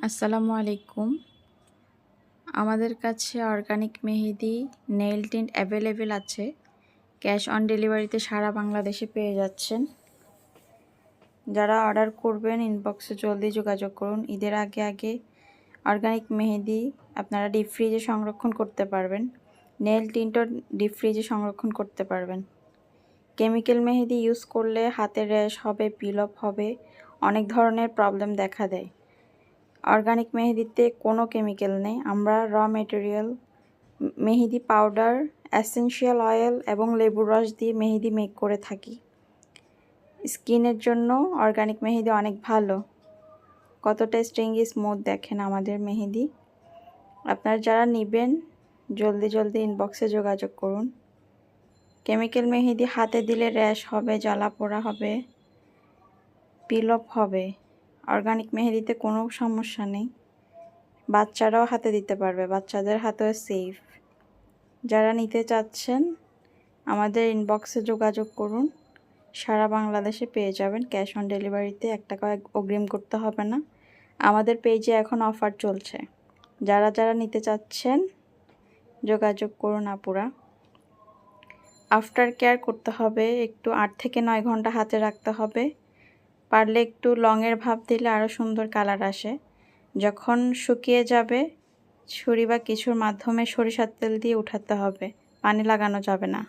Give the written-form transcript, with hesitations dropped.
আসসালামু আলাইকুম। আমাদের কাছে অর্গানিক মেহেদি নেইল টিন্ট অ্যাভেলেবেল আছে। ক্যাশ অন ডেলিভারিতে সারা বাংলাদেশে পেয়ে যাচ্ছেন। যারা অর্ডার করবেন ইনবক্সে জলদি যোগাযোগ করুন। ঈদের আগে আগে অর্গানিক মেহেদি আপনারা ডিপ ফ্রিজে সংরক্ষণ করতে পারবেন। নেইল টিন্টও ডিপ ফ্রিজে সংরক্ষণ করতে পারবেন। কেমিক্যাল মেহেদি ইউজ করলে হাতে র্যাশ হবে, পিল অফ হবে, অনেক ধরনের প্রবলেম দেখা দেয়। অর্গানিক মেহেদিতে কোনো কেমিক্যাল নেই। আমরা র মেটেরিয়াল মেহেদি পাউডার, এসেনশিয়াল অয়েল এবং লেবুর রস দিয়ে মেহেদি মেক করে থাকি। স্কিনের জন্য অর্গানিক মেহেদি অনেক ভালো। কতটা স্ট্রিংই স্মুথ দেখেন আমাদের মেহেদি। আপনারা যারা নেবেন জলদি ইনবক্সে যোগাযোগ করুন। কেমিক্যাল মেহেদি হাতে দিলে র্যাশ হবে, জ্বালা পোড়া হবে, পিল অফ হবে। অর্গানিক মেহেদিতে কোনো সমস্যা নেই। বাচ্চারাও হাতে দিতে পারবে, বাচ্চাদের হাতেও সেফ। যারা নিতে চাচ্ছেন আমাদের ইনবক্সে যোগাযোগ করুন। সারা বাংলাদেশে পেয়ে যাবেন। ক্যাশ অন ডেলিভারিতে 1 টাকা অগ্রিম করতে হবে না। আমাদের পেজে এখন অফার চলছে। যারা নিতে চাচ্ছেন যোগাযোগ করুন আপুরা। আফটার কেয়ার করতে হবে, একটু 8 থেকে 9 ঘন্টা হাতে রাখতে হবে। পারলে একটু লংয়ের ভাপ দিলে আরও সুন্দর কালার আসে। যখন শুকিয়ে যাবে ছুরি বা কিছুর মাধ্যমে সরিষার তেল দিয়ে উঠাতে হবে, পানি লাগানো যাবে না।